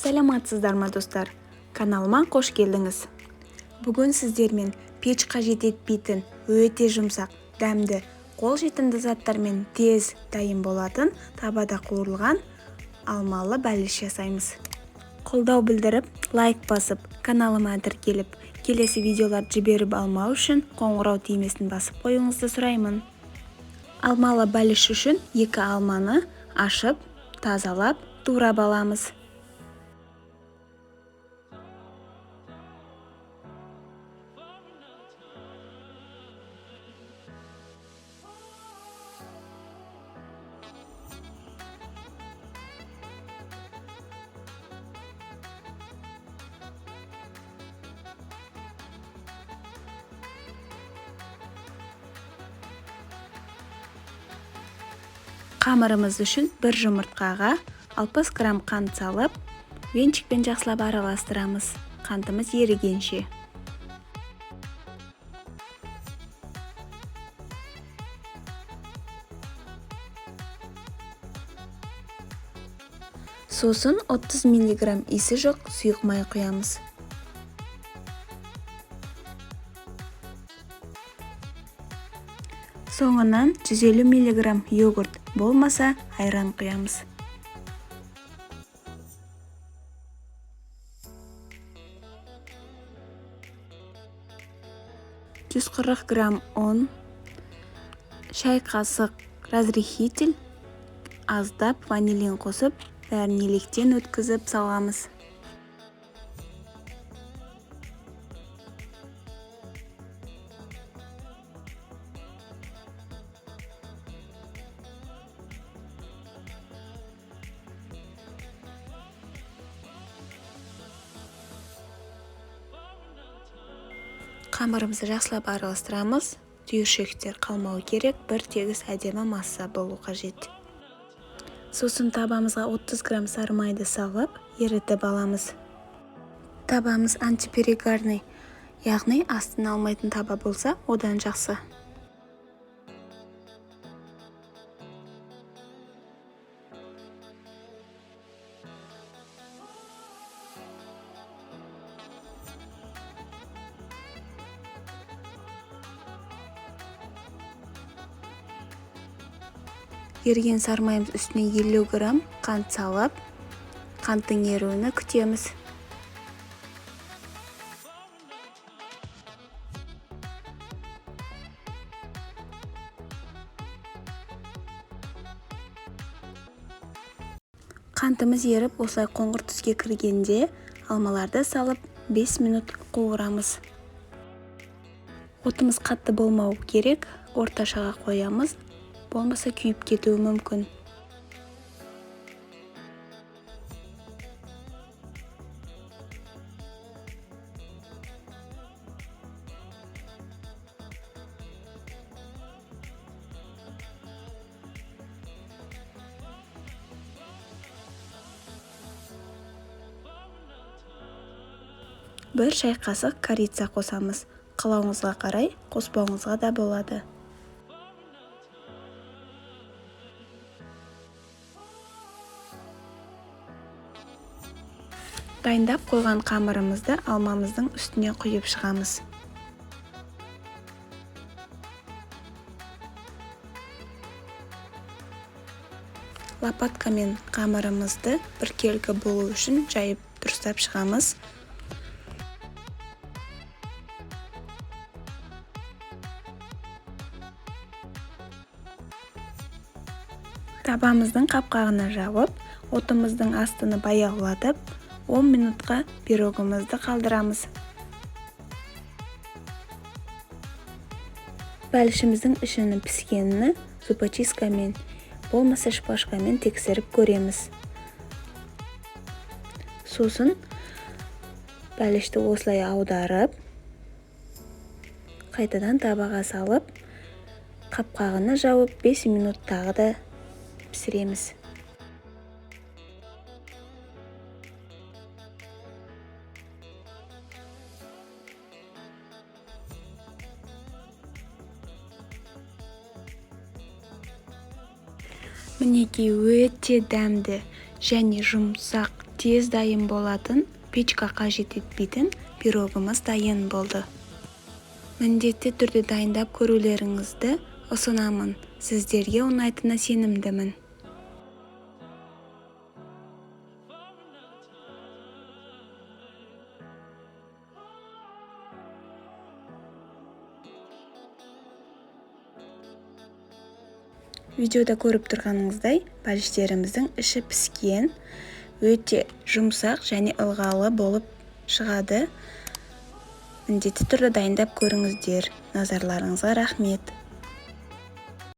Саламатсыздар ма достар? Каналыма қош келдіңіз. Бүгін сіздермен пеш қажет етпейтін, өте жұмсақ, дәмді, қолжетімді заттармен тез дайын болатын табада қуырылған алмалы бәліш жасаймыз. Қолдау білдіріп, лайк басып, каналыма тіркеліп, келесі видеолар жіберіп алмау үшін қоңырау түймесін басып қоюыңызды сұраймын. Алмалы бәліш үшін 2 алманы ашып, тазалап, турап аламыз. Қамырымыз үшін 1 жұмыртқаға 60 грамм қант салып, венчикпен жақсылап араластырамыз, қантымыз ерігенше. Сосын 30 мг иісі жоқ сұйық май құямыз. Соңынан 150 мг йогурт, болмаса айран құямыз. 140 грамм ұн, шай қасық разрыхитель, аздап ванилин қосып, бәрін електен өткізіп саламыз. Қамырымызды жақсылап араластырамыз. Түйіршіктер қалмау керек, бір тегіс әдемі масса болу қажет. Сосын табамызға 30 грамм сары майды салып, ерітіп аламыз. Табамыз антиперегарный, яғни астын алмайтын таба болса, одан жақсы. Ерген сары майымыз үстіне 50 грамм қант салып, қанттың еруіне күтеміз. Қантымыз еріп, осылай қоңыр түске кіргенде алмаларды салып 5 минут қуырамыз. Отымыз қатты болмау керек, орташаға қоямыз. Болмаса күйіп кетуі мүмкін. Бір шай қасық корица қосамыз. Қалауыңызға қарай қоспауыңызға да болады. Дайындап қойған қамырымызды алмамыздың үстіне құйып шығамыз. Лопаткамен қамырымызды біркелкі болу үшін жайып дұрыстап шығамыз. Табамыздың қапқағына жауып, отымыздың астыны баяулатып, 10 минутқа пирогымызды қалдырамыз. Бәлішіміздің ішінің піскенini зубочисткамен, болмаса шпажкамен тексеріп көреміз. Сосын бәлішті осылай аударып, қайтадан табаға салып, қапқағына жауып 5 минут тағы да пісіреміз. Мінекей өте дәмді және жұмсақ тез дайын болатын, печка қажет етпейтін пирогымыз дайын болды. Міндетті түрде дайындап көрулеріңізді ұсынамын. Сіздерге ұнайтынына сенімдімін. Видеода көріп тұрғаныңыздай, бәліштеріміздің іші піскен, өте жұмсақ және ылғалы болып шығады. Міндетті түрде дайындап көріңіздер. Назарларыңызға рахмет.